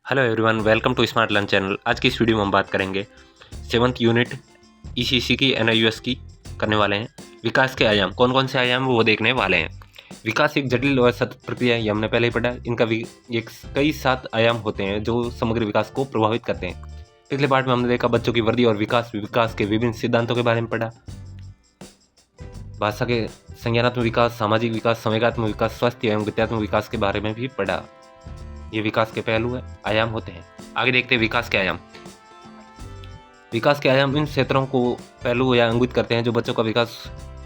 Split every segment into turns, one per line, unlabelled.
Hello everyone, welcome to smart learn channel. आज की इस वीडियो में हम बात करेंगे 7th यूनिट ईसीसी की एनआईयूएस की करने वाले हैं। विकास के आयाम कौन कौन से आयाम वो देखने वाले हैं। विकास एक जटिल और सतत प्रक्रिया है, ये हमने पहले ही पढ़ा। इनका एक कई 7 आयाम होते हैं जो समग्र विकास को प्रभावित करते हैं। पिछले पार्ट में हमने देखा बच्चों की वृद्धि और विकास के विभिन्न सिद्धांतों के बारे में पढ़ा। भाषा के संज्ञानात्मक विकास, सामाजिक विकास, संवेगात्मक विकास, स्वास्थ्य एवं गत्यात्मक विकास के बारे में भी पढ़ा। ये विकास के पहलू है, आयाम होते हैं। आगे देखते हैं विकास के आयाम। विकास के आयाम इन क्षेत्रों को पहलू या अंगित करते हैं जो बच्चों का विकास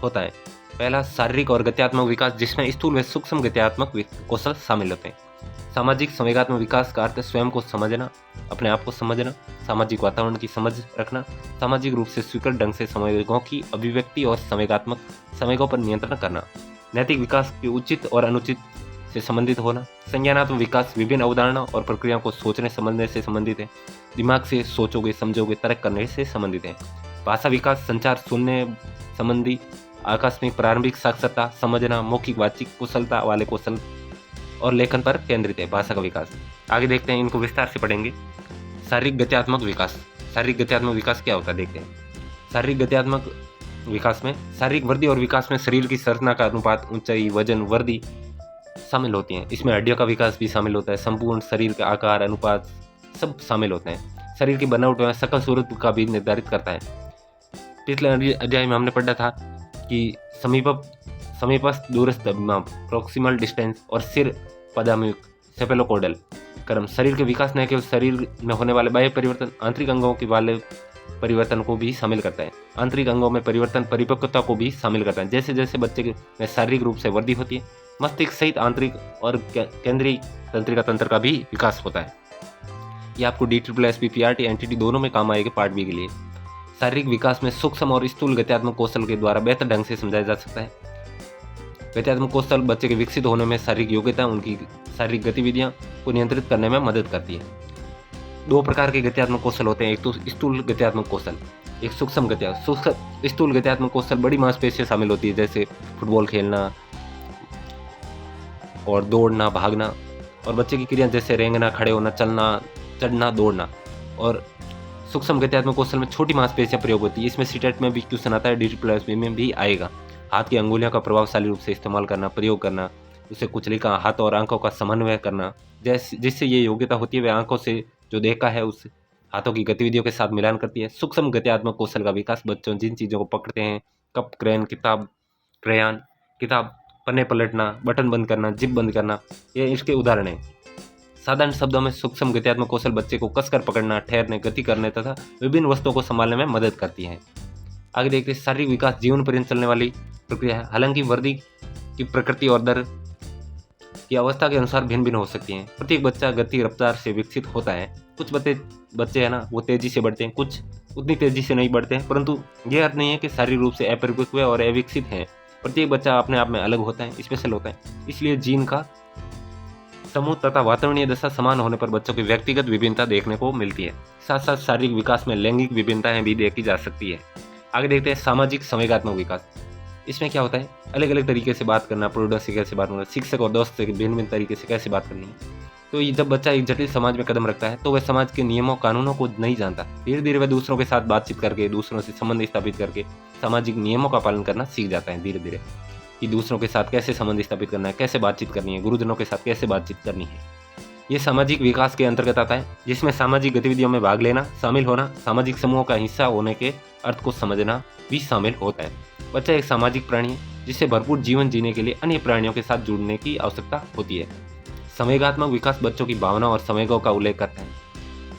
होता है। पहला, शारीरिक और गत्यात्मक विकास, जिसमें स्थूल व सूक्ष्म गत्यात्मक कौशल शामिल होते हैं। सामाजिक संवेगात्मक विकास का अर्थ स्वयं को समझना, अपने आप को समझना, सामाजिक वातावरण की समझ रखना, सामाजिक रूप से स्वीकृत ढंग से संवेगों की अभिव्यक्ति और संवेगात्मक संवेगों पर नियंत्रण करना। नैतिक विकास के उचित और अनुचित से संबंधित होना। संज्ञानात्मक विकास विभिन्न अवधारणा और प्रक्रियाओं को सोचने समझने से संबंधित है। दिमाग से सोचोगे समझोगे तर्क करने से संबंधित है। भाषा विकास संचार सुनने संबंधी, आकस्मिक प्रारंभिक साक्षरता, समझना, मौखिक बातचीत कुशलता वाले कौशल और लेखन पर केंद्रित है भाषा का विकास। आगे देखते हैं, इनको विस्तार से पढ़ेंगे। शारीरिक गत्यात्मक विकास। शारीरिक गत्यात्मक विकास क्या होता है देखते हैं। शारीरिक गत्यात्मक विकास में शारीरिक वृद्धि और विकास में शरीर की संरचना का अनुपात, ऊंचाई, वजन वृद्धि शामिल होती हैं। इसमें हड्डियों का विकास भी शामिल होता है। संपूर्ण शरीर का आकार, अनुपात सब शामिल होते हैं। शरीर की बनावट व शकल सूरत का भी निर्धारित करता है। पिछले अध्याय में हमने पढ़ा था कि समीपस्थ दूरस्थ प्रोक्सिमल डिस्टेंस और सिर पदामुख सेफेलोकोडल क्रम शरीर के विकास न केवल शरीर में होने वाले बाह्य परिवर्तन, आंतरिक अंगों के वाले परिवर्तन को भी शामिल करता है। आंतरिक अंगों में परिवर्तन परिपक्वता को भी शामिल करता है। जैसे जैसे बच्चे में शारीरिक रूप से वृद्धि होती है, मस्तिष्क सहित आंतरिक और केंद्रीय तंत्रिका तंत्र का भी विकास होता है। ये आपको DSSP PRT एंटिटी दोनों में काम आएगा पार्ट बी के लिए। शारीरिक विकास में सूक्ष्म और स्थूल गत्यात्मक कौशल के द्वारा बेहतर ढंग से समझाया जा सकता है। गत्यात्मक कौशल बच्चे के विकसित होने में शारीरिक योग्यता, उनकी शारीरिक गतिविधियां को नियंत्रित करने में मदद करती है। 2 प्रकार के गत्यात्मक कौशल होते हैं। एक तो स्थूल गत्यात्मक कौशल, एक सूक्ष्म गत्यात्मक। स्थूल गत्यात्मक कौशल बड़ी मांसपेशियां शामिल होती है, जैसे फुटबॉल खेलना और दौड़ना, भागना, और बच्चे की क्रिया जैसे रेंगना, खड़े होना, चलना, चढ़ना, दौड़ना। और सूक्ष्म गत्यात्मक कौशल में छोटी मांसपेशियां प्रयोग होती है। इसमें सीटेट में भी क्वेश्चन आता है, DSSP में भी आएगा। हाथ की अंगुलियों का प्रभावशाली रूप से इस्तेमाल करना, प्रयोग करना, उसे कुचली का हाथ और आंखों का समन्वय करना, जिससे ये योग्यता होती है वह आंखों से जो देखा है उस हाथों की गतिविधियों के साथ मिलान करती है। सूक्ष्म गत्यात्मक कौशल का विकास बच्चों जिन चीज़ों को पकड़ते हैं, कप, क्रेन, क्रेयॉन, किताब, पन्ने पलटना, बटन बंद करना, जिप बंद करना, ये इसके उदाहरण हैं। साधारण शब्दों में सूक्ष्म गत्यात्मक कौशल बच्चे को कसकर पकड़ना, ठहरने, गति करने तथा विभिन्न वस्तुओं को संभालने में मदद करती है। आगे देखते हैं, शारीरिक विकास जीवन पर्यंत चलने वाली प्रक्रिया है। हालांकि वृद्धि की प्रकृति और दर की अवस्था के अनुसार भिन्न भिन्न हो सकती हैं। प्रत्येक बच्चा गति रफ्तार से विकसित होता है। कुछ बच्चे हैं ना, वो तेजी से बढ़ते हैं, कुछ उतनी तेजी से नहीं बढ़ते हैं, परंतु यह अर्थ नहीं है कि शारीरिक रूप से अपरिपक्व और अविकसित हैं। प्रत्येक बच्चा अपने आप में अलग होता है, स्पेशल होता है। इसलिए जीन का समूह तथा वातावरणीय दशा समान होने पर बच्चों की व्यक्तिगत विभिन्नता देखने को मिलती है। साथ साथ शारीरिक विकास में लैंगिक विभिन्नताएं भी देखी जा सकती है। आगे देखते हैं, सामाजिक संवेगात्मक विकास। इसमें क्या होता है, अलग अलग तरीके से बात करना, पड़ोसी से कैसे बात करना, शिक्षक और दोस्त से भिन्न भिन्न तरीके से कैसे बात करनी है। तो जब बच्चा एक जटिल समाज में कदम रखता है तो वह समाज के नियमों कानूनों को नहीं जानता। धीरे धीरे वह दूसरों के साथ बातचीत करके, दूसरों से संबंध स्थापित करके सामाजिक नियमों का पालन करना सीख जाता है। धीरे धीरे कि दूसरों के साथ कैसे संबंध स्थापित करना है, कैसे बातचीत करनी है, गुरुजनों के साथ कैसे बातचीत करनी है। ये सामाजिक विकास के अंतर्गत आता है, जिसमें सामाजिक गतिविधियों में भाग लेना, शामिल होना, सामाजिक समूहों का हिस्सा होने के अर्थ को समझना भी शामिल होता है। बच्चा एक सामाजिक प्राणी है जिससे भरपूर जीवन जीने के लिए अन्य प्राणियों के साथ जुड़ने की आवश्यकता होती है। संवेगात्मक विकास बच्चों की भावना और संवेगों का उल्लेख करता है।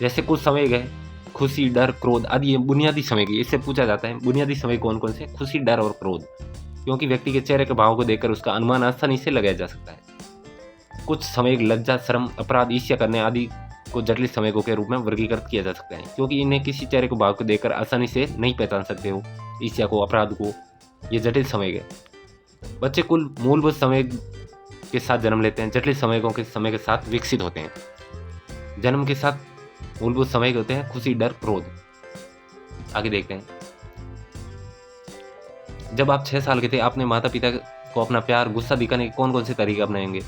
जैसे कुछ संवेग है, खुशी, डर, क्रोध आदि, ये बुनियादी संवेग। इससे पूछा जाता है बुनियादी संवेग कौन कौन से, खुशी, डर और क्रोध, क्योंकि व्यक्ति के चेहरे के भाव को देखकर उसका अनुमान आसानी से लगाया जा सकता है। कुछ संवेग लज्जा, शर्म, अपराध, ईर्ष्या करने आदि को जटिल संवेगों के रूप में वर्गीकृत किया जा सकता है, क्योंकि इन्हें किसी चेहरे के भाव को देखकर आसानी से नहीं पहचान सकते हो। ईर्ष्या को, अपराध को, ये जटिल संवेग है। बच्चे कुल मूलभूत संवेग के साथ जन्म लेते हैं, जटिल संवेगों के समय के साथ विकसित होते हैं। जन्म के साथ मूलभूत संवेग होते हैं खुशी, डर, क्रोध। आगे देखते हैं, जब आप 6 साल के थे, आपने माता पिता को अपना प्यार, गुस्सा दिखाने के कौन कौन से तरीके अपनाएंगे।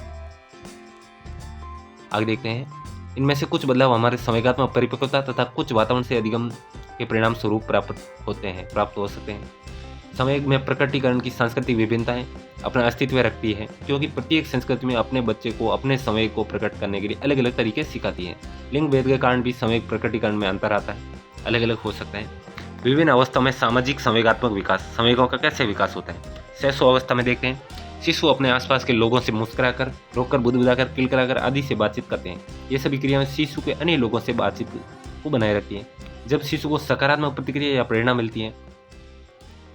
आगे देखते हैं, इनमें से कुछ बदलाव हमारे संवेगात्मक परिपक्वता तथा कुछ वातावरण से अधिगम के परिणाम स्वरूप प्राप्त हो सकते हैं। संवेग में प्रकटीकरण की सांस्कृतिक विभिन्नताएं अपना अस्तित्व रखती है, क्योंकि प्रत्येक संस्कृति में अपने बच्चे को अपने संवेग को प्रकट करने के लिए अलग अलग तरीके सिखाती है। लिंग भेद के कारण भी संवेग प्रकटीकरण में अंतर आता है, अलग अलग हो सकता है। विभिन्न अवस्थाओं में सामाजिक संवेगात्मक विकास, संवेगों का कैसे विकास होता है। शैशव अवस्था में देखते हैं, शिशु अपने आसपास के लोगों से मुस्कुराकर, रोककर, बुदबुदाकर, किलकिलाकर आदि से बातचीत करते हैं। ये सभी क्रियाएं शिशु के अन्य लोगों से बातचीत को बनाए रखती हैं। जब शिशु को सकारात्मक प्रतिक्रिया या प्रेरणा मिलती है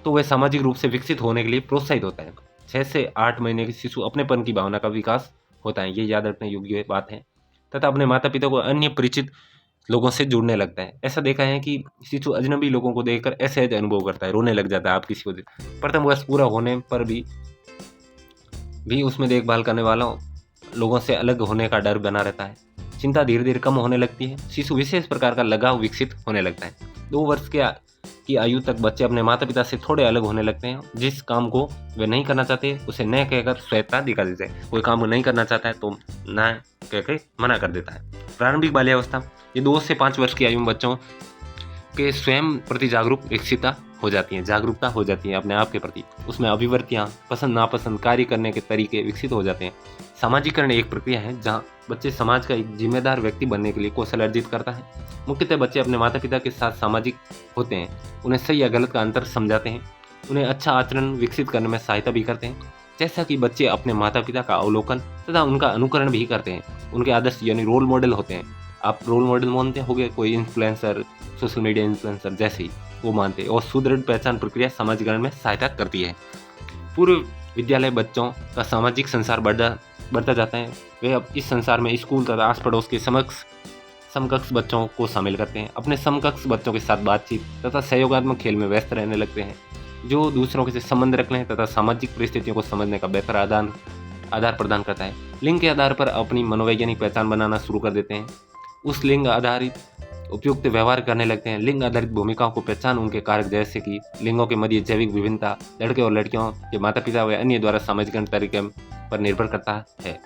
तो वह सामाजिक रूप से विकसित होने के लिए प्रोत्साहित होता है। 6 से 8 महीने के शिशु अपनेपन की भावना का विकास होता है, ये याद रखने योग्य बात है, तथा अपने माता पिता को अन्य परिचित लोगों से जुड़ने लगता है। ऐसा देखा है कि शिशु अजनबी लोगों को देखकर असहज अनुभव करता है, रोने लग जाता है। आप किसी को प्रथम वर्ष पूरा होने पर भी उसमें देखभाल करने वालों लोगों से अलग होने का डर बना रहता है। चिंता धीरे धीरे कम होने लगती है। शिशु विशेष प्रकार का लगाव विकसित होने लगता है। 2 वर्ष की आयु तक बच्चे अपने माता पिता से थोड़े अलग होने लगते हैं। जिस काम को वे नहीं करना चाहते उसे न कहकर स्वेच्छा दिखा देते हैं। कोई काम नहीं करना चाहता है तो न कहकर मना कर देता है। प्रारंभिक बाल्यावस्था, ये 2 से 5 वर्ष की आयु में बच्चों के स्वयं प्रति जागरूकता हो जाती है अपने आप के प्रति। उसमें अभिवृत्तियाँ, पसंद नापसंद, कार्य करने के तरीके विकसित हो जाते हैं। सामाजिकरण एक प्रक्रिया है जहाँ बच्चे समाज का एक जिम्मेदार व्यक्ति बनने के लिए कौशल अर्जित करता है। मुख्यतः बच्चे अपने माता पिता के साथ सामाजिक होते हैं, उन्हें सही या गलत का अंतर समझाते हैं, उन्हें अच्छा आचरण विकसित करने में सहायता भी करते हैं। जैसा कि बच्चे अपने माता पिता का अवलोकन तथा उनका अनुकरण भी करते हैं, उनके आदर्श यानी रोल मॉडल होते हैं। आप रोल मॉडल मानते होंगे, कोई इन्फ्लुएंसर, सोशल मीडिया इन्फ्लुएंसर जैसे ही वो मानते हैं। और सुदृढ़ पहचान प्रक्रिया समाजीकरण में सहायता करती है। पूर्व विद्यालय बच्चों का सामाजिक संसार बढ़ता जाता है। वे अब इस संसार में स्कूल तथा आस पड़ोस के समकक्ष बच्चों को शामिल करते हैं। अपने समकक्ष बच्चों के साथ बातचीत तथा सहयोगात्मक खेल में व्यस्त रहने लगते हैं, जो दूसरों के साथ संबंध रखने तथा सामाजिक परिस्थितियों को समझने का बेहतर आधार प्रदान करता है। लिंग के आधार पर अपनी मनोवैज्ञानिक पहचान बनाना शुरू कर देते हैं। उस लिंग आधारित उपयुक्त व्यवहार करने लगते हैं। लिंग आधारित भूमिकाओं को पहचान उनके कारक जैसे कि लिंगों के मध्य जैविक विभिन्नता, लड़के और लड़कियों के माता पिता व अन्य द्वारा सामाजिकरण तरीके पर निर्भर करता है।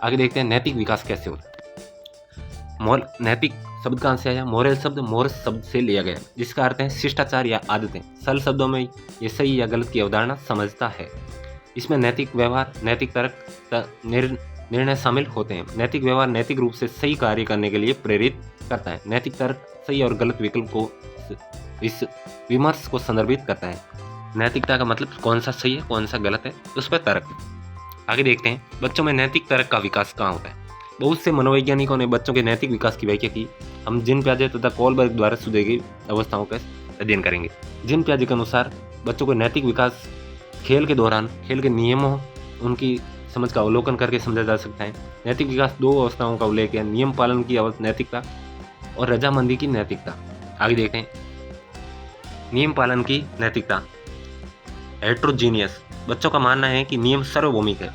आगे देखते हैं नैतिक विकास कैसे होता है। नैतिक शब्द कहाँ से आया? मोरल शब्द मोरस शब्द से लिया गया, जिसका अर्थ है शिष्टाचार या आदतें। सरल शब्दों में ये सही या गलत की अवधारणा समझता है। इसमें नैतिक व्यवहार, नैतिक तर्क, निर्णय शामिल होते हैं। नैतिक व्यवहार नैतिक रूप से सही कार्य करने के लिए प्रेरित करता है। नैतिक तर्क सही और गलत विकल्प को इस विमर्श को संदर्भित करता है। नैतिकता का मतलब कौन सा सही है, कौन सा गलत है, उस पर तर्क। आगे देखते हैं बच्चों में नैतिक तर्क का विकास कहाँ होता है। बहुत से मनोवैज्ञानिकों ने बच्चों के नैतिक विकास की व्याख्या की। हम जिन प्याजे तथा कोलबर्ग द्वारा सुझाई गई अवस्थाओं का अध्ययन करेंगे। जिन प्याजे के अनुसार बच्चों को नैतिक विकास खेल के दौरान खेल के नियमों, उनकी समझ का अवलोकन करके समझा जा सकता है। नैतिक विकास 2 अवस्थाओं का उल्लेख है, नियम पालन की नैतिकता और रजामंदी की नैतिकता। आगे देखते हैं नियम पालन की नैतिकता। हेट्रोजीनियस, बच्चों का मानना है कि नियम सार्वभौमिक है,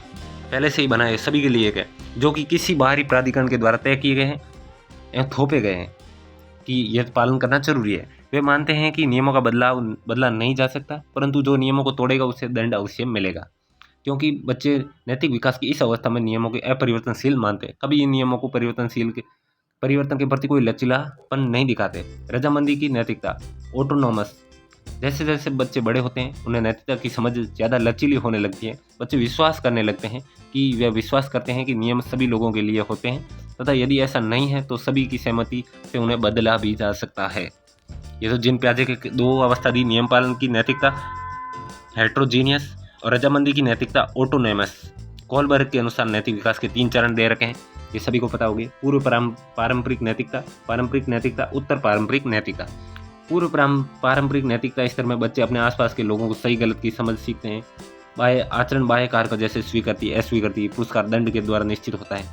पहले से ही बनाए सभी के लिए है, जो कि किसी बाहरी प्राधिकरण के द्वारा तय किए गए हैं या थोपे गए हैं कि यह पालन करना जरूरी है। वे मानते हैं कि नियमों का बदला नहीं जा सकता, परंतु जो नियमों को तोड़ेगा उसे दंड अवश्य मिलेगा। क्योंकि बच्चे नैतिक विकास की इस अवस्था में नियमों के अपरिवर्तनशील मानते हैं, कभी इन नियमों को परिवर्तन के प्रति कोई लचीलापन नहीं दिखाते। रजामंदी की नैतिकता, ऑटोनोमस, जैसे जैसे बच्चे बड़े होते हैं उन्हें नैतिकता की समझ ज़्यादा लचीली होने लगती है। बच्चे विश्वास करने लगते हैं कि वे विश्वास करते हैं कि नियम सभी लोगों के लिए होते हैं तथा यदि ऐसा नहीं है तो सभी की सहमति से उन्हें बदला भी जा सकता है। ये तो जिन प्याजे के 2 अवस्था दी, नियम पालन की नैतिकता हेट्रोजीनियस और रजामंदी की नैतिकता ऑटोनोमस। कोलबर्ग के अनुसार नैतिक विकास के 3 चरण दे रखे हैं, ये सभी को पता होगी। पूर्व पारंपरिक नैतिकता, उत्तर पारंपरिक नैतिकता। पूर्व पारंपरिक नैतिकता स्तर में बच्चे अपने आसपास के लोगों को सही गलत की समझ सीखते हैं। बाह्य कारक जैसे स्वीकृति, अस्वीकृति, पुरस्कार, दंड के द्वारा निश्चित होता है।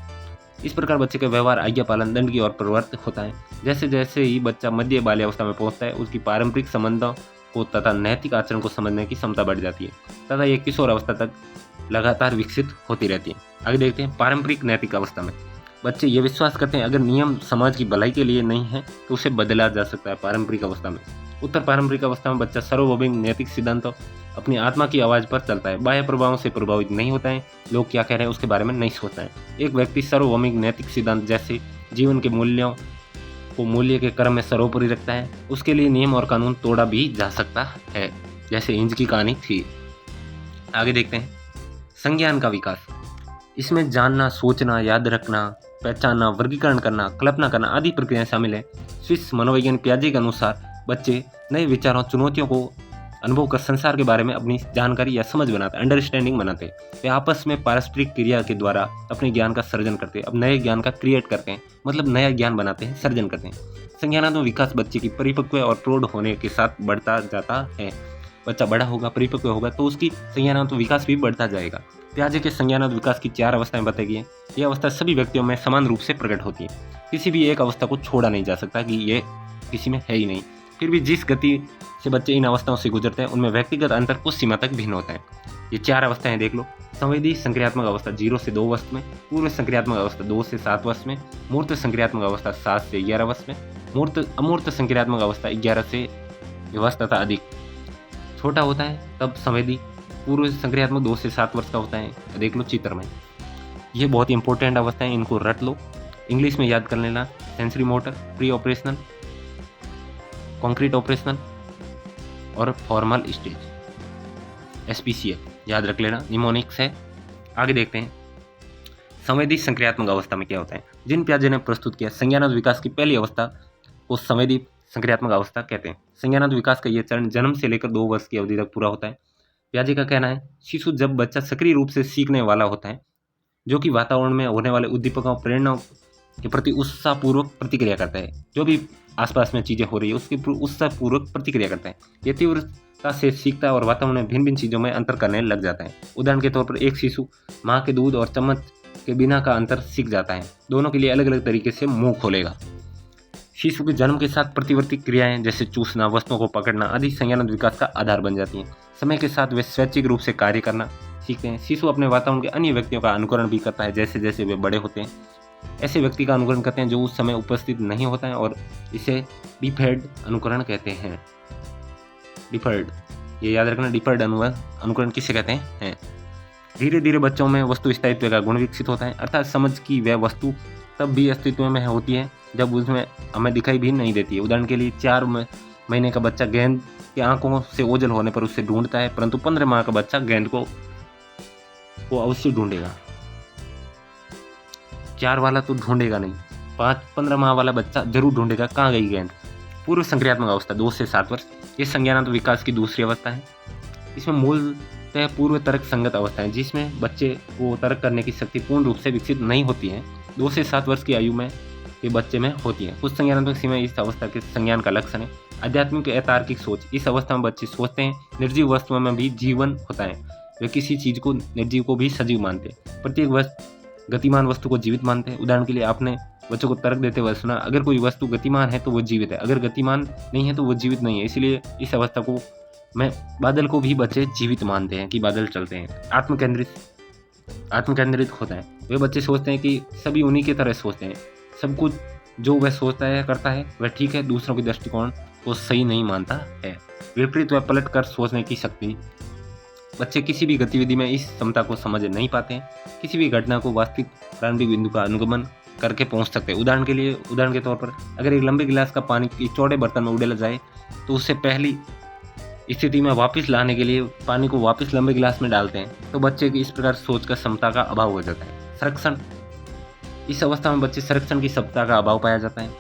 इस प्रकार बच्चे का व्यवहार आज्ञा पालन, दंड की ओर प्रवृत्त होता है। जैसे जैसे ही बच्चा मध्य बाल्यावस्था में पहुंचता है, उसकी पारंपरिक संबंधों को तथा नैतिक आचरण को समझने की क्षमता बढ़ जाती है तथा ये किशोर अवस्था तक लगातार विकसित होती रहती है। आगे देखते हैं पारंपरिक नैतिक अवस्था में बच्चे ये विश्वास करते हैं अगर नियम समाज की भलाई के लिए नहीं है तो उसे बदला जा सकता है। पारंपरिक अवस्था में, उत्तर पारंपरिक अवस्था में बच्चा सार्वभौमिक नैतिक सिद्धांतों, अपनी आत्मा की आवाज़ पर चलता है, बाह्य प्रभावों से प्रभावित नहीं होता है, लोग क्या कह रहे हैं उसके बारे में नहीं सोचता है। एक व्यक्ति सार्वभौमिक नैतिक सिद्धांत जैसे जीवन के मूल्यों को मूल्य के क्रम में सर्वोपरि रखता है, उसके लिए नियम और कानून तोड़ा भी जा सकता है, जैसे इंच की कहानी थी। आगे देखते हैं संज्ञान का विकास। इसमें जानना, सोचना, याद रखना, पहचानना, वर्गीकरण करना, कल्पना करना आदि प्रक्रियाएं शामिल हैं। स्विस मनोवैज्ञानिक पियाजे के अनुसार बच्चे नए विचारों, चुनौतियों को अनुभव कर संसार के बारे में अपनी जानकारी या समझ बनाते, अंडरस्टैंडिंग बनाते। वे आपस में पारस्परिक क्रिया के द्वारा अपने ज्ञान का सर्जन करते हैं, अब नए ज्ञान का क्रिएट करते हैं, मतलब नया ज्ञान बनाते हैं, सर्जन करते हैं। संज्ञानात्मक विकास बच्चे की परिपक्व और प्रौढ़ होने के साथ बढ़ता जाता है। बच्चा बड़ा होगा, परिपक्व होगा तो उसकी संज्ञानात्मक विकास भी बढ़ता जाएगा। पियाजे के संज्ञानात्मक विकास की 4 अवस्थाएं बताई गई हैं। ये अवस्था सभी व्यक्तियों में समान रूप से प्रकट होती है। किसी भी एक अवस्था को छोड़ा नहीं जा सकता कि ये किसी में है ही नहीं। फिर भी जिस गति से बच्चे इन अवस्थाओं से गुजरते हैं उनमें व्यक्तिगत अंतर कुछ सीमा तक भिन्न होता है। ये 4 अवस्थाएं देख लो। संवेदी संक्रियात्मक अवस्था 0 से 2 वर्ष में, पूर्व संक्रियात्मक अवस्था 2 से 7 वर्ष में, मूर्त संक्रियात्मक अवस्था 7 से 11 वर्ष में, अमूर्त संक्रियात्मक अवस्था 11 से वर्ष तथा अधिक। छोटा होता है तब संवेदी, पूर्व संक्रियात्मक 2 से 7 वर्ष का होता है। देख लो चित्र में। ये बहुत ही इंपॉर्टेंट अवस्था है, इनको रट लो, इंग्लिश में याद कर लेना। Sensory motor, pre operational, concrete operational और फॉर्मल स्टेज, SPCF याद रख लेना, निमोनिक्स है। आगे देखते हैं संवेदी संक्रियात्मक अवस्था में क्या होता है। जिन पियाजे ने प्रस्तुत किया संज्ञानात्मक विकास की पहली अवस्था को संवेदी संक्रियात्मक अवस्था कहते हैं। संज्ञानात्मक विकास का यह चरण जन्म से लेकर 2 वर्ष की अवधि तक पूरा होता है। पियाजे का कहना है शिशु जब बच्चा सक्रिय रूप से सीखने वाला होता है, जो कि वातावरण में होने वाले उद्दीपकों, प्रेरणाओं के प्रति उत्साहपूर्वक प्रतिक्रिया करता है। जो भी आसपास में चीज़ें हो रही है उसके उत्साहपूर्वक प्रतिक्रिया करता है। ये तीव्रता से सीखता है और वातावरण में भिन्न भिन्न चीज़ों में अंतर करने लग जाता है। उदाहरण के तौर पर एक शिशु माँ के दूध और चम्मच के बिना का अंतर सीख जाता है। दोनों के लिए अलग अलग तरीके से मुंह खोलेगा। शिशु के जन्म के साथ प्रतिवर्ती क्रियाएं जैसे चूसना, वस्तुओं को पकड़ना आदि संज्ञानात्मक विकास का आधार बन जाती हैं। समय के साथ वे स्वैच्छिक रूप से कार्य करना सीखते हैं। शिशु अपने वातावरण के अन्य व्यक्तियों का अनुकरण भी करता है जैसे जैसे वे बड़े होते हैं। ऐसे व्यक्ति का अनुकरण करते हैं जो उस समय उपस्थित नहीं होता है और इसे डिफर्ड अनुकरण कहते हैं। डिफर्ड, ये याद रखना, डिफर्ड अनुकरण किसे कहते हैं। धीरे धीरे बच्चों में वस्तु स्थायित्व का गुण विकसित होता है, अर्थात समझ की वह वस्तु तब भी अस्तित्व में होती है जब उसमें हमें दिखाई भी नहीं देती है। उदाहरण के लिए 4 महीने का बच्चा गेंद के आंखों से ओझल होने पर उसे ढूंढता है, परंतु 15 माह का बच्चा गेंद को अवश्य ढूंढेगा। 4 वाला तो ढूंढेगा नहीं, 15 माह वाला बच्चा जरूर ढूंढेगा कहाँ गई गेंद। पूर्व संक्रियात्मक अवस्था 2 से 7 वर्ष, ये संज्ञानात्मक विकास की दूसरी अवस्था है। इसमें मूलतः पूर्व तर्क संगत अवस्था है जिसमें बच्चे को तर्क करने की शक्ति पूर्ण रूप से विकसित नहीं होती है। 2 से 7 वर्ष की आयु में ये बच्चे में होती है। कुछ संज्ञानात्मक सीमा इस अवस्था के संज्ञान का लक्षण है। आध्यात्मिक अतार्किक सोच, इस अवस्था में बच्चे सोचते हैं निर्जीव वस्तुओं में भी जीवन होता है। वे किसी चीज को निर्जीव को भी सजीव मानते हैं, प्रत्येक गतिमान वस्तु को जीवित मानते हैं। उदाहरण के लिए आपने बच्चों को तर्क देते हुए सुना, अगर कोई वस्तु गतिमान है तो वो जीवित है, अगर गतिमान नहीं है तो वो जीवित नहीं है। इसलिए इस अवस्था को बादल को भी बच्चे जीवित मानते हैं कि बादल चलते हैं। आत्मकेंद्रित होता है, वे बच्चे सोचते हैं कि सभी उन्हीं की तरह सोचते हैं, सब कुछ जो वह सोचता है करता है वह ठीक है, दूसरों के दृष्टिकोण को सही नहीं मानता है। विपरीत व पलट कर सोचने की शक्ति, बच्चे किसी भी गतिविधि में इस क्षमता को समझ नहीं पाते हैं। किसी भी घटना को वास्तविक प्रारंभिक बिंदु का अनुगमन करके पहुंच सकते हैं। उदाहरण के तौर पर अगर एक लंबे गिलास का पानी एक चौड़े बर्तन में उड़ेला जाए तो उससे पहली स्थिति में वापस लाने के लिए पानी को वापस लंबे गिलास में डालते हैं, तो बच्चे की इस प्रकार सोच का क्षमता का अभाव हो जाता है। संरक्षण, इस अवस्था में बच्चे संरक्षण की क्षमता का अभाव पाया जाता है।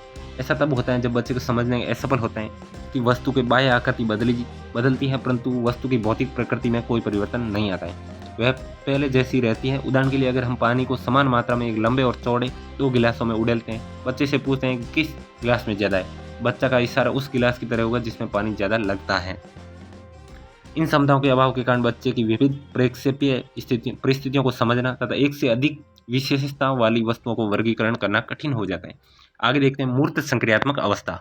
ऐसा तब होता है जब बच्चे को समझने में असफल होते हैं कि वस्तु के बाह्य आकृति बदलती है परंतु वस्तु की भौतिक प्रकृति में कोई परिवर्तन नहीं आता है, वह पहले जैसी रहती है। उदाहरण के लिए अगर हम पानी को समान मात्रा में एक लंबे और चौड़े 2 गिलासों में उड़ेलते हैं, बच्चे से पूछते हैं कि किस गिलास में ज़्यादा है, बच्चा का इशारा उस गिलास की तरह होगा जिसमें पानी ज़्यादा लगता है। इन क्षमताओं के अभाव के कारण बच्चे की विविध प्रेक्षेपीय परिस्थितियों को समझना तथा एक से अधिक विशेषता वाली वस्तुओं को वर्गीकरण करना कठिन हो जाता है। आगे देखते हैं मूर्त संक्रियात्मक अवस्था।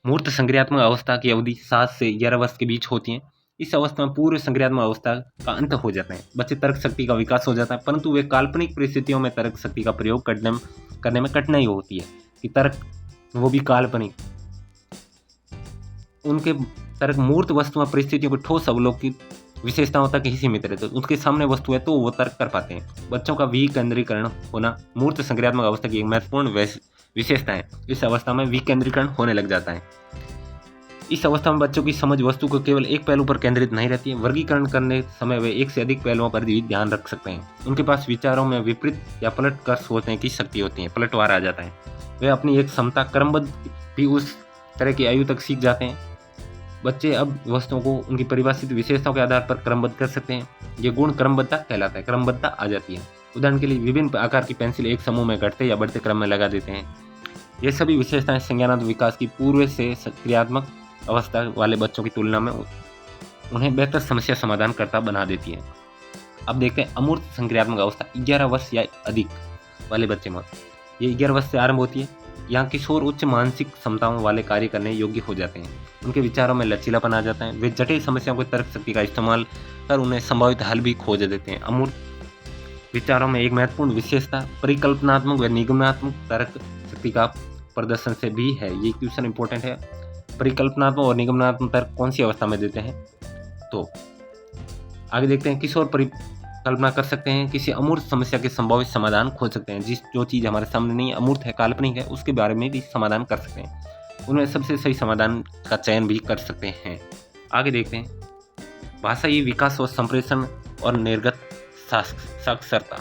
मूर्त संक्रियात्मक अवस्था की अवधि 7 से 11 वर्ष के बीच होती है। इस अवस्था में पूर्व संक्रियात्मक अवस्था का अंत हो जाता है। बच्चे तर्क शक्ति का विकास हो जाता है, परंतु वे काल्पनिक परिस्थितियों में तर्क शक्ति का प्रयोग करने में कठिनाई होती है कि तर्क वो भी काल्पनिक। उनके तर्क मूर्त वस्तुओं परिस्थितियों को ठोस अवलोकित विशेषताओं तक ही सीमित रहते हैं। उनके सामने वस्तु है तो वो तर्क कर पाते हैं। बच्चों का विकेंद्रीकरण होना मूर्त संक्रियात्मक अवस्था की एक महत्वपूर्ण विशेषता है। इस अवस्था में विकेंद्रीकरण होने लग जाता है। इस अवस्था में बच्चों की समझ वस्तु को केवल एक पहलू पर केंद्रित नहीं रहती है। वर्गीकरण करने समय वे एक से अधिक पहलुओं पर भी ध्यान रख सकते हैं। उनके पास विचारों में विपरीत या पलट कर सोचने की शक्ति होती है, पलटवार आ जाता है। वे अपनी एक क्षमता क्रमबद्ध भी उस तरह की आयु तक सीख जाते हैं। बच्चे अब वस्तुओं को उनकी परिभाषित विशेषताओं के आधार पर क्रमबद्ध कर सकते हैं। ये गुण क्रमबद्धता कहलाता है। क्रमबद्धता आ जाती है। उदाहरण के लिए विभिन्न आकार की पेंसिल एक समूह में घटते या बढ़ते क्रम में लगा देते हैं। ये सभी विशेषताएं संज्ञानात्मक विकास की पूर्व से सक्रियात्मक अवस्था वाले बच्चों की तुलना में उन्हें बेहतर समस्या समाधान करता बना देती है। अब देखते हैं अमूर्त संक्रियात्मक अवस्था 11 वर्ष या अधिक वाले बच्चे में। ये 11 वर्ष से आरंभ होती है। यहाँ किशोर उच्च मानसिक क्षमताओं वाले कार्य करने योग्य हो जाते हैं। उनके विचारों में लचीलापन आ जाता है। वे जटिल समस्याओं की तर्क शक्ति का इस्तेमाल कर उन्हें संभावित हल भी खोज देते हैं। अमूर्त विचारों में एक महत्वपूर्ण विशेषता परिकल्पनात्मक व निगमनात्मक तर्क शक्ति का प्रदर्शन से भी है। ये क्वेश्चन इंपॉर्टेंट है। परिकल्पनात्मक और निगमनात्मक तर्क कौन सी अवस्था में देते हैं? तो आगे देखते हैं। किशोर परिकल्पना कर सकते हैं, किसी अमूर्त समस्या के संभावित समाधान खोज सकते हैं। जो चीज़ हमारे सामने नहीं है, अमूर्त है, काल्पनिक है, उसके बारे में भी समाधान कर सकते हैं। उनमें सबसे सही समाधान का चयन भी कर सकते हैं। आगे देखते हैं भाषाई विकास और संप्रेषण और निर्गत साक्षरता।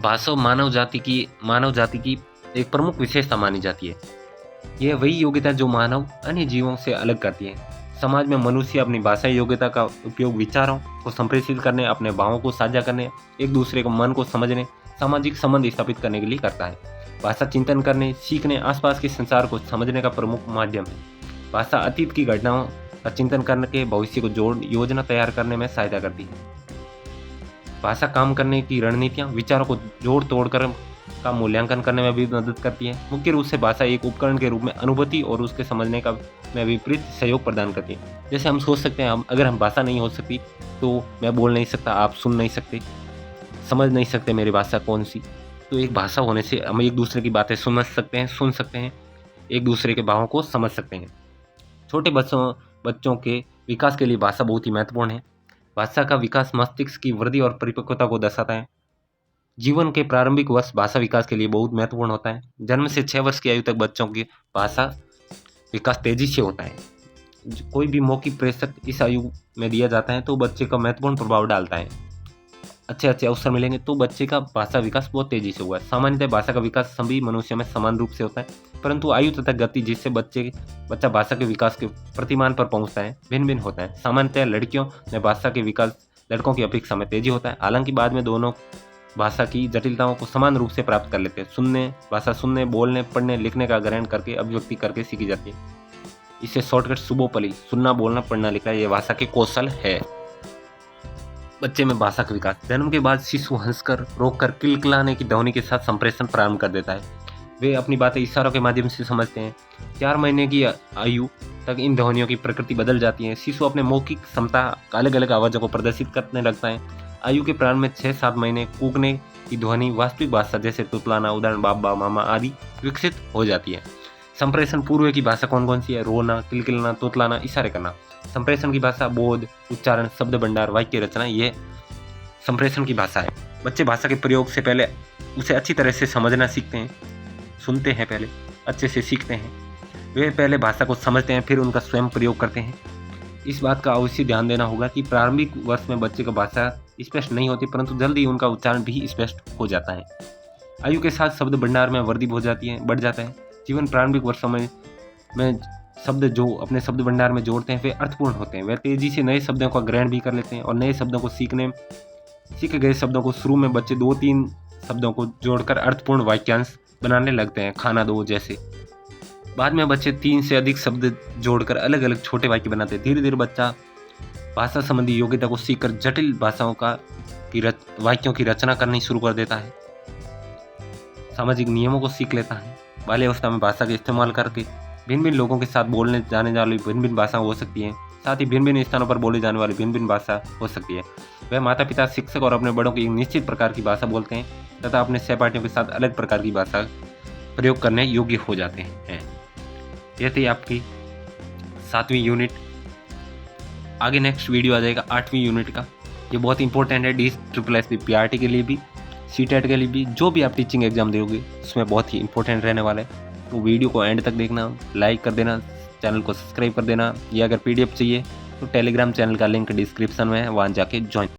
भाषा मानव जाति की एक प्रमुख विशेषता मानी जाती है। यह वही योग्यता जो मानव अन्य जीवों से अलग करती है। समाज में मनुष्य अपनी भाषाई योग्यता का उपयोग विचारों को संप्रेषित करने, अपने भावों को साझा करने, एक दूसरे के मन को समझने, सामाजिक संबंध स्थापित करने के लिए करता है। भाषा चिंतन करने, सीखने, आसपास के संसार को समझने का प्रमुख माध्यम है। भाषा अतीत की घटनाओं का चिंतन करके भविष्य को योजना तैयार करने में सहायता करती है। भाषा काम करने की रणनीतियाँ विचारों को जोड़ तोड़ कर का मूल्यांकन करने में भी मदद करती है। मुख्य रूप से भाषा एक उपकरण के रूप में अनुभूति और उसके समझने का में विपरीत सहयोग प्रदान करती है। जैसे हम सोच सकते हैं, अगर हम भाषा नहीं हो सकती तो मैं बोल नहीं सकता, आप सुन नहीं सकते, समझ नहीं सकते मेरी भाषा कौन सी। तो एक भाषा होने से हम एक दूसरे की बातें समझ सकते हैं, सुन सकते हैं, एक दूसरे के भावों को समझ सकते हैं। छोटे बच्चों के विकास के लिए भाषा बहुत ही महत्वपूर्ण है। भाषा का विकास मस्तिष्क की वृद्धि और परिपक्वता को दर्शाता है। जीवन के प्रारंभिक वर्ष भाषा विकास के लिए बहुत महत्वपूर्ण होता है। जन्म से 6 वर्ष की आयु तक बच्चों की भाषा विकास तेजी से होता है। कोई भी मौखिक प्रेषक इस आयु में दिया जाता है तो बच्चे का महत्वपूर्ण प्रभाव डालता है। अच्छे अवसर मिलेंगे तो बच्चे का भाषा विकास बहुत तेजी से हुआ है। सामान्यतः भाषा का विकास सभी मनुष्यों में समान रूप से होता है, परंतु आयु तथा गति जिससे बच्चा भाषा के विकास के प्रतिमान पर पहुंचता है भिन्न भिन्न होता है। सामान्यतः लड़कियों में भाषा के विकास लड़कों की अपेक्षा में तेजी होता है। हालांकि बाद में दोनों भाषा की जटिलताओं को समान रूप से प्राप्त कर लेते हैं। भाषा सुनने, बोलने, पढ़ने, लिखने का ग्रहण करके अभिव्यक्ति करके सीखी जाती है। इसे शॉर्टकट सुबोपली, सुनना, बोलना, पढ़ना, लिखना, ये भाषा के कौशल है। बच्चे में भाषा का विकास। जन्म के बाद शिशु हंसकर, रोककर, किलकिलाने की ध्वनि के साथ संप्रेषण प्रारंभ कर देता है। वे अपनी बातें इशारों के माध्यम से समझते हैं। 4 महीने की आयु तक इन ध्वनियों की प्रकृति बदल जाती है। शिशु अपने मौखिक क्षमता अलग अलग आवाज़ों को प्रदर्शित करने लगता है। आयु के प्रारंभ में 6-7 महीने कूकने की ध्वनि वास्तविक भाषा जैसे तुतलाना, उदाहरण बाबा, मामा आदि विकसित हो जाती है। संप्रेषण पूर्व की भाषा कौन कौन सी है? रोना, किलकिलाना, तोतलाना, इशारे करना। संप्रेषण की भाषा बोध, उच्चारण, शब्द भंडार, वाक्य रचना, ये संप्रेषण की भाषा है। बच्चे भाषा के प्रयोग से पहले उसे अच्छी तरह से समझना सीखते हैं, सुनते हैं, पहले अच्छे से सीखते हैं। वे पहले भाषा को समझते हैं, फिर उनका स्वयं प्रयोग करते हैं। इस बात का अवश्य ध्यान देना होगा कि प्रारंभिक वर्ष में बच्चे का भाषा स्पष्ट नहीं होती, परंतु जल्दी उनका उच्चारण भी स्पष्ट हो जाता है। आयु के साथ शब्द भंडार में वृद्धि हो जाती है, बढ़ जाता है। जीवन प्रारंभिक वर्षों में शब्द जो अपने शब्द भंडार में जोड़ते हैं वे अर्थपूर्ण होते हैं। वे तेजी से नए शब्दों का ग्रहण भी कर लेते हैं और नए शब्दों को सीखे गए शब्दों को शुरू में बच्चे 2-3 शब्दों को जोड़कर अर्थपूर्ण वाक्यांश बनाने लगते हैं, खाना दो जैसे। बाद में बच्चे 3 से अधिक शब्द जोड़कर अलग अलग छोटे वाक्य बनाते हैं। धीरे धीरे बच्चा भाषा संबंधी योग्यता को सीखकर जटिल भाषाओं वाक्यों की रचना करनी शुरू कर देता है। सामाजिक नियमों को सीख लेता है। बाल्यावस्था में भाषा का इस्तेमाल करके भिन्न भिन्न लोगों के साथ बोलने जाने वाली भिन्न भिन्न भाषा हो सकती है। साथ ही भिन्न भिन्न स्थानों पर बोले जाने वाली भिन्न भिन्न भाषा हो सकती है। वह माता पिता, शिक्षक और अपने बड़ों की एक निश्चित प्रकार की भाषा बोलते हैं तथा अपने सहपाठियों के साथ अलग प्रकार की भाषा प्रयोग करने योग्य हो जाते हैं। यह थी आपकी 7वीं यूनिट आगे नेक्स्ट वीडियो आ जाएगा 8वीं यूनिट का। ये बहुत इंपॉर्टेंट है DSSS PRT के लिए भी, CTET के लिए भी, जो भी आप टीचिंग एग्जाम दोगे उसमें बहुत ही इंपॉर्टेंट रहने वाला है। तो वीडियो को एंड तक देखना, लाइक कर देना, चैनल को सब्सक्राइब कर देना। या अगर PDF चाहिए तो टेलीग्राम चैनल का लिंक डिस्क्रिप्शन में है, वहाँ जाके ज्वाइन